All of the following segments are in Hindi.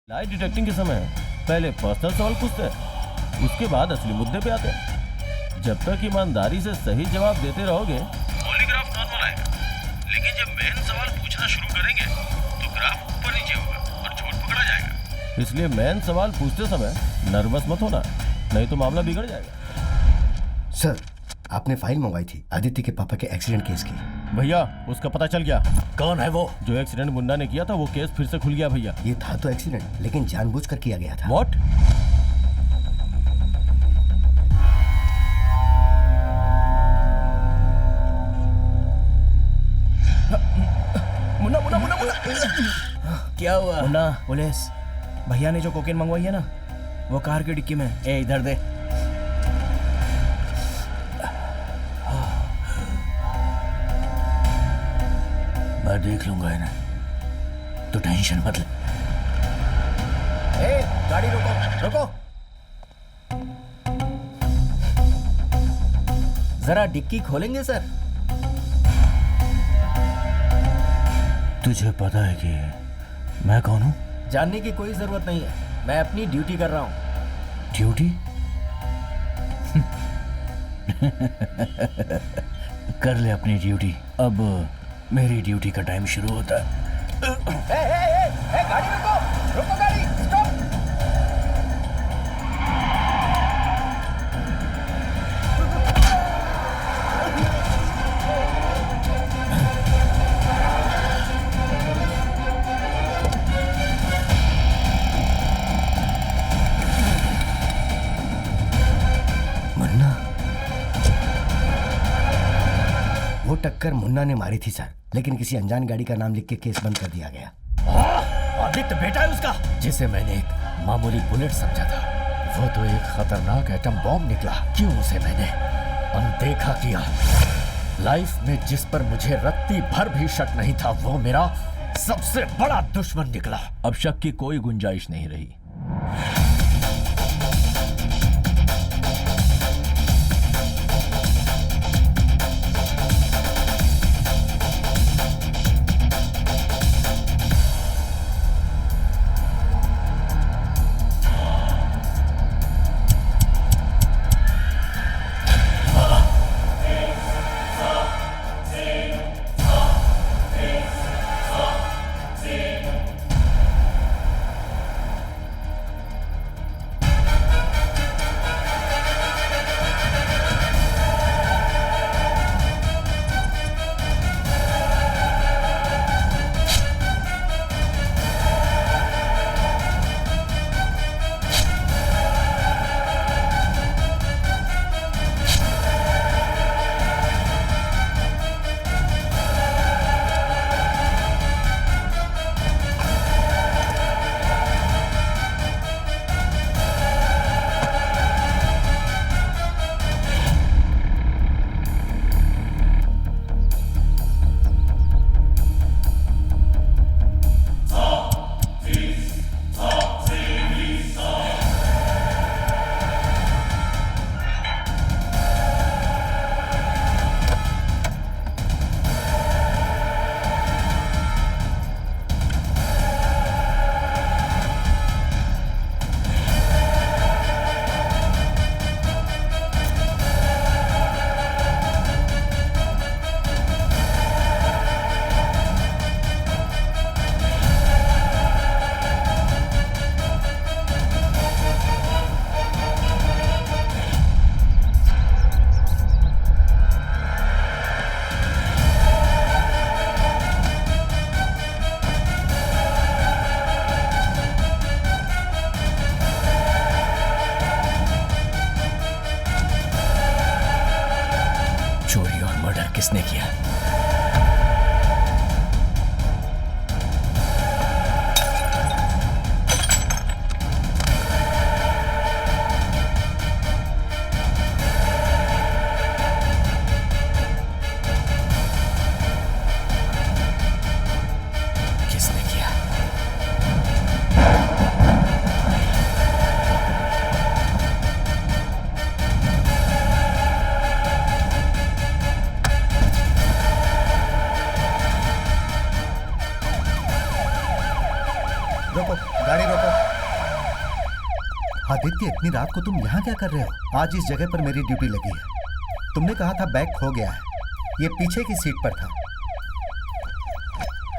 लाई डिटेक्टिंग के समय पहले पर्सनल सवाल पूछते हैं, उसके बाद असली मुद्दे पे आते हैं। जब तक ईमानदारी से सही जवाब देते रहोगे पॉलीग्राफ नॉर्मल आएगा, लेकिन जब मेन सवाल पूछना शुरू करेंगे तो ग्राफ ऊपर नीचे होगा और झूठ पकड़ा जाएगा। इसलिए मेन सवाल पूछते समय नर्वस मत होना, नहीं तो मामला बिगड़ जाएगा। सर, आपने फाइल मंगवाई थी आदित्य के पापा के एक्सीडेंट केस की। भैया उसका पता चल गया। कौन है वो? जो एक्सीडेंट मुन्ना ने किया था वो केस फिर से खुल गया भैया। ये था तो एक्सीडेंट, लेकिन जानबूझकर किया गया था। व्हाट? मुन्ना मुन्ना मुन्ना मुन्ना क्या हुआ? मुन्ना, पुलिस भैया ने जो कोकेन मंगवाई है ना, वो कार की डिक्की में। ए इधर दे। मैं देख लूंगा इन्हें, तो टेंशन मत ले। ए, गाड़ी रोको रोको। जरा डिक्की खोलेंगे सर? तुझे पता है कि मैं कौन हूँ? जानने की कोई जरूरत नहीं है, मैं अपनी ड्यूटी कर रहा हूँ। ड्यूटी? कर ले अपनी ड्यूटी। अब मेरी ड्यूटी का टाइम शुरू होता है। गाड़ी रोको रोको, गाड़ी स्टॉप। मुन्ना, वो टक्कर मुन्ना ने मारी थी सर, लेकिन किसी अनजान गाड़ी का नाम लिख के केस बंद कर दिया गया। आदित्य बेटा है उसका, जिसे मैंने एक मामूली बुलेट समझा था, वो तो एक खतरनाक एटम बॉम्ब निकला। क्यों उसे मैंने अनदेखा किया? लाइफ में जिस पर मुझे रत्ती भर भी शक नहीं था, वो मेरा सबसे बड़ा दुश्मन निकला। अब शक की कोई गुंजाइश नहीं रही। चोरी और मर्डर किसने किया? किसने किया? रोको, गाड़ी रोको। आदित्य, इतनी रात को तुम यहाँ क्या कर रहे हो? आज इस जगह पर मेरी ड्यूटी लगी है। तुमने कहा था बैग खो गया है, ये पीछे की सीट पर था।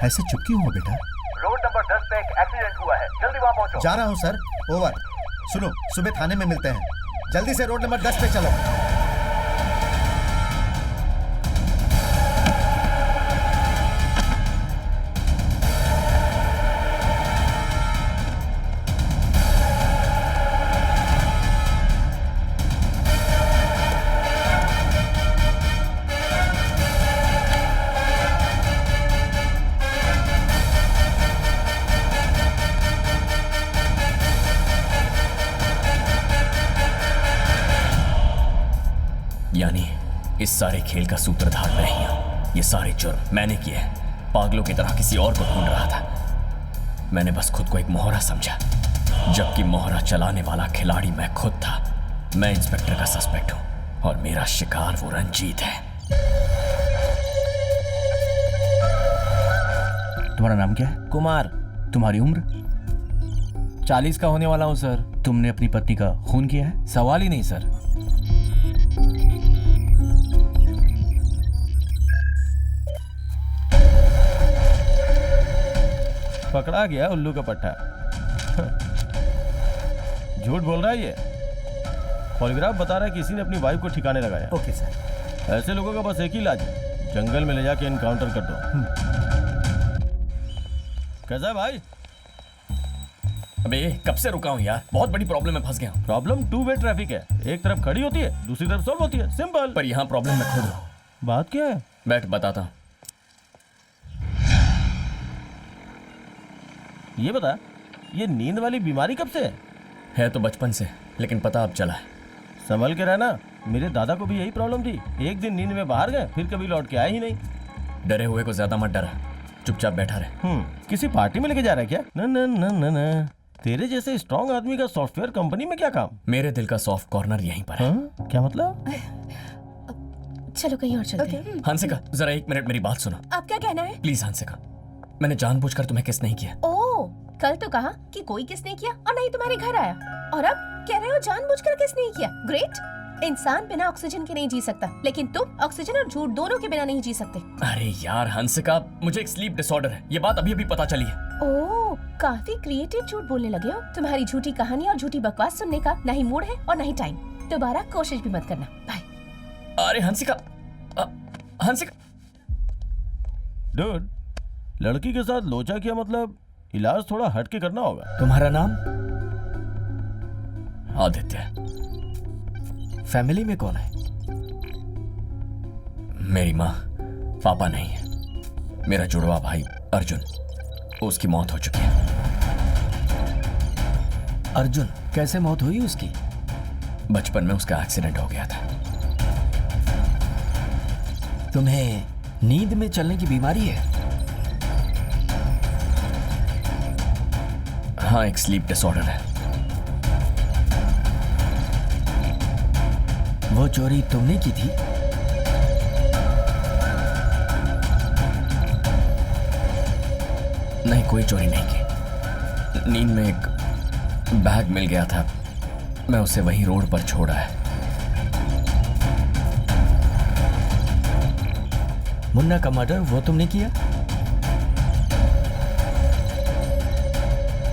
ऐसे चुप क्यों हो बेटा? रोड नंबर 10 पे एक एक्सीडेंट हुआ है, जल्दी वहां पहुंचो। जा रहा हूँ सर, ओवर। सुनो, सुबह थाने में मिलते हैं। जल्दी से रोड नंबर 10 पे चलो। यानी इस सारे खेल का सूत्रधार मैं ही हूं। ये सारे जुर्म मैंने किए हैं। पागलों की तरह किसी और को ढूंढ रहा था। मैंने बस खुद को एक मोहरा समझा, जबकि मोहरा चलाने वाला खिलाड़ी मैं खुद था। मैं इंस्पेक्टर का सस्पेक्ट हूं और मेरा शिकार वो रंजीत है। तुम्हारा नाम क्या है? कुमार। तुम्हारी उम्र? 40 का होने वाला हूँ सर। तुमने अपनी पत्नी का खून किया है? सवाल ही नहीं सर। पकड़ा गया उल्लू का पट्टा। झूठ बोल रहा है ये। पॉलीग्राफ बता रहा है किसी ने अपनी वाइफ को ठिकाने लगाया। Okay sir. ऐसे लोगों का बस एक ही इलाज है, जंगल में ले जाके इनकाउंटर कर दो। कैसा है भाई? अबे कब से रुका हूं यार, बहुत बड़ी प्रॉब्लम में फंस गया हूं। प्रॉब्लम टू वे ट्रैफिक है, एक तरफ खड़ी होती है, दूसरी तरफ सॉल्व होती है, सिंपल। पर यहाँ प्रॉब्लम मैं खुद हूं। बात क्या है? बैठ बताता हूं। ये बता, ये नींद वाली बीमारी कब से है तो बचपन से, लेकिन पता अब चला है। संभल के रहना। मेरे दादा को भी यही प्रॉब्लम थी। एक दिन नींद में बाहर गए, फिर कभी लौट के आए ही नहीं। डरे हुए को ज्यादा मत डरा, चुपचाप बैठा रहे। किसी पार्टी में लेके जा रहा है क्या? न न न न न। तेरे जैसे स्ट्रॉन्ग आदमी का सॉफ्टवेयर कंपनी में क्या काम? मेरे दिल का सॉफ्ट कॉर्नर यहीं पर है। क्या मतलब? चलो कहीं और चलते हैं। हंसिका, जरा 1 मिनट मेरी बात सुनो। आप क्या कहना है? प्लीज हंसिका, मैंने जानबूझकर तुम्हें किस नहीं किया। ओह, कल तो कहा कि कोई किस नहीं किया और नहीं तुम्हारे घर आया, और अब कह रहे हो जानबूझकर किस नहीं किया। ग्रेट। इंसान बिना ऑक्सीजन के नहीं जी सकता, लेकिन तुम ऑक्सीजन और झूठ दोनों के बिना नहीं जी सकते। अरे यार हंसिका, मुझे एक स्लीप डिसऑर्डर है, ये बात अभी अभी पता चली है। ओह, काफी क्रिएटिव झूठ बोलने लगे हो। तुम्हारी झूठी कहानी और झूठी बकवास सुनने का ना ही मूड है और ना ही टाइम। दोबारा कोशिश भी मत करना। बाय। अरे हंसिका, हंसिका। डूड, लड़की के साथ लोचा किया मतलब इलाज थोड़ा हट के करना होगा। तुम्हारा नाम? आदित्य। फैमिली में कौन है? मेरी माँ, पापा नहीं है। मेरा जुड़वा भाई अर्जुन, उसकी मौत हो चुकी है। अर्जुन? कैसे मौत हुई उसकी? बचपन में उसका एक्सीडेंट हो गया था। तुम्हें नींद में चलने की बीमारी है? हाँ, एक स्लीप डिसऑर्डर है। वो चोरी तुमने की थी? नहीं, कोई चोरी नहीं की। नींद में एक बैग मिल गया था, मैं उसे वहीं रोड पर छोड़ा है। मुन्ना का मर्डर वो तुमने किया?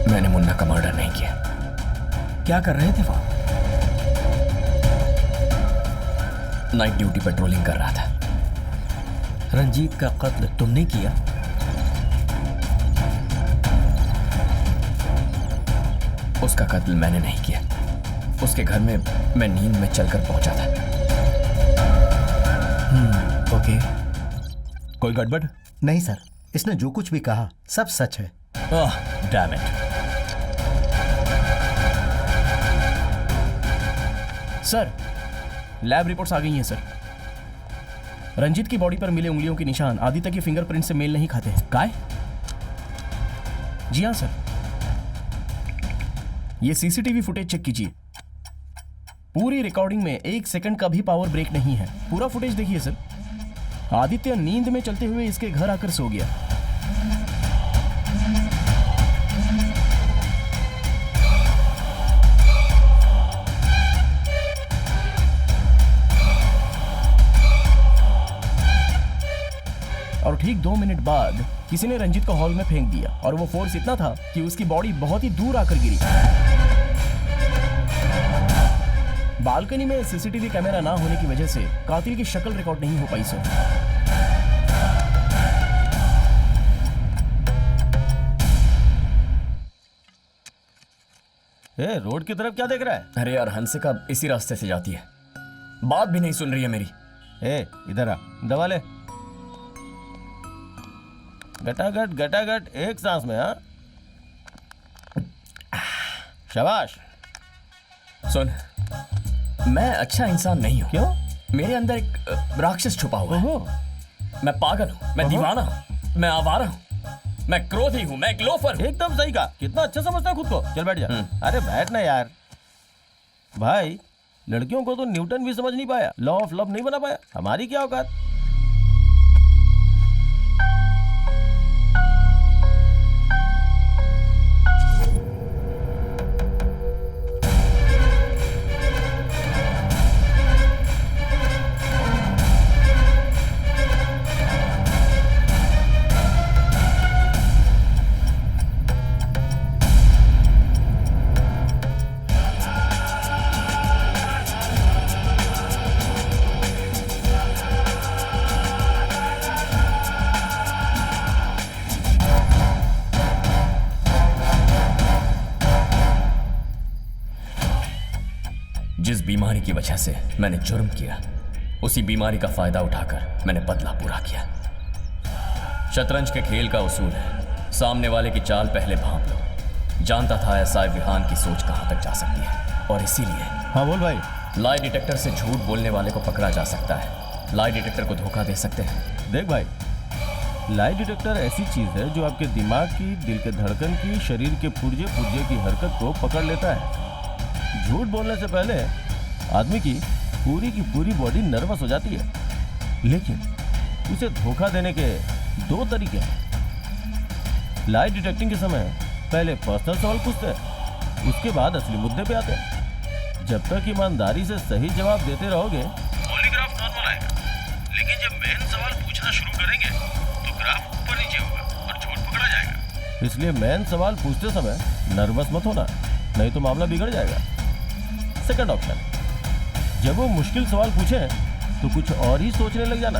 मैंने मुन्ना का मर्डर नहीं किया। क्या कर रहे थे वहां? नाइट ड्यूटी पेट्रोलिंग कर रहा था। रंजीत का कत्ल तुमने किया? उसका कत्ल मैंने नहीं किया। उसके घर में मैं नींद में चलकर पहुंचा था। ओके। कोई गड़बड़? नहीं सर, इसने जो कुछ भी कहा सब सच है। Damn it. Sir, lab reports आ गई हैं सर। रंजीत की बॉडी पर मिले उंगलियों के निशान आदित्य के फिंगरप्रिंट से मेल नहीं खाते हैं। काय? जी हाँ सर। ये सीसीटीवी फुटेज चेक कीजिए। पूरी रिकॉर्डिंग में 1 सेकंड का भी पावर ब्रेक नहीं है। पूरा फुटेज देखिए सर। आदित्य नींद में चलते हुए इसके घर आकर सो गया। ठीक 2 मिनट बाद किसी ने रंजीत को हॉल में फेंक दिया और वो फोर्स इतना था कि उसकी बॉडी बहुत ही दूर आकर गिरी। बालकनी में सीसीटीवी कैमरा ना होने की वजह से कातिल की शक्ल रिकॉर्ड नहीं हो पाई सर। ए, रोड की तरफ क्या देख रहा है? अरे यार, हंसिका इसी रास्ते से जाती है, बात भी नहीं सुन रही है मेरी। ए, इधर आ, दबा ले। गटागट गटागट एक सांस में। हाँ, शाबाश। सुन, मैं अच्छा इंसान नहीं हूँ। क्यों? मेरे अंदर एक राक्षस छुपा हुआ है। ओहो, मैं पागल हूँ, मैं दीवाना हूँ, मैं आवारा हूँ, मैं क्रोधी हूँ, मैं एक लोफर हूँ। एकदम सही कहा। कितना अच्छा समझता है खुद को। चल बैठ जा। अरे बैठ ना यार। भाई, लड़कियों को तो न्यूटन भी समझ नहीं पाया, लॉ ऑफ लव नहीं बना पाया, हमारी क्या औकात। जिस बीमारी की वजह से मैंने जुर्म किया, उसी बीमारी का फायदा उठाकर मैंने बदला पूरा किया। शतरंज के खेल का उसूल है, सामने वाले की चाल पहले भांप लो। जानता था ऐसा विहान की सोच कहां तक जा सकती है, और इसीलिए हाँ बोल भाई। लाई डिटेक्टर से झूठ बोलने वाले को पकड़ा जा सकता है, लाई डिटेक्टर को धोखा दे सकते हैं। देख भाई, लाई डिटेक्टर ऐसी चीज है जो आपके दिमाग की, दिल के धड़कन की, शरीर के पुर्जे पुर्जे की हरकत को पकड़ लेता है। झूठ बोलने से पहले आदमी की पूरी बॉडी नर्वस हो जाती है, लेकिन उसे धोखा देने के 2 तरीके हैं। लाई डिटेक्टिंग के समय पहले पर्सनल सवाल पूछते हैं, उसके बाद असली मुद्दे पे आते हैं। जब तक ईमानदारी से सही जवाब देते रहोगे, पॉलीग्राफ नॉर्मल आएगा, लेकिन जब मेन सवाल पूछना शुरू करेंगे तो ग्राफ ऊपर नीचे होगा और झूठ पकड़ा जाएगा। इसलिए मेन सवाल पूछते समय नर्वस मत होना, नहीं तो मामला बिगड़ जाएगा। सेकंड ऑप्शन, जब वो मुश्किल सवाल पूछे तो कुछ और ही सोचने लग जाना।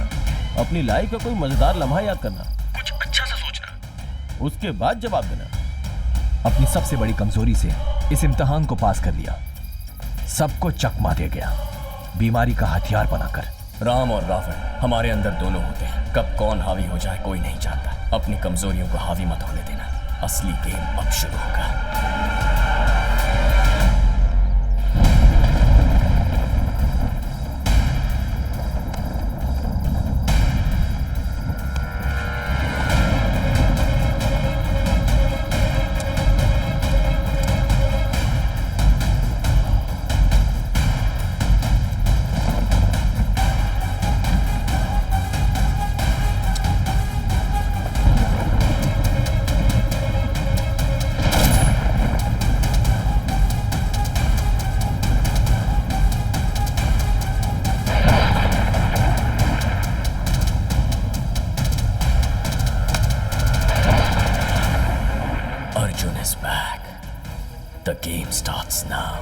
अपनी लाइफ का कोई मजेदार लम्हा याद करना, कुछ अच्छा सा सोचना, उसके बाद जवाब देना। अपनी सबसे बड़ी कमजोरी से इस इम्तिहान को पास कर लिया, सबको चकमा दे गया, बीमारी का हथियार बनाकर। राम और रावण हमारे अंदर दोनों होते हैं, कब कौन हावी हो जाए कोई नहीं जानता। अपनी कमजोरियों को हावी मत होने देना, असली गेम अब शुरू होगा। Arjun is back. The game starts now.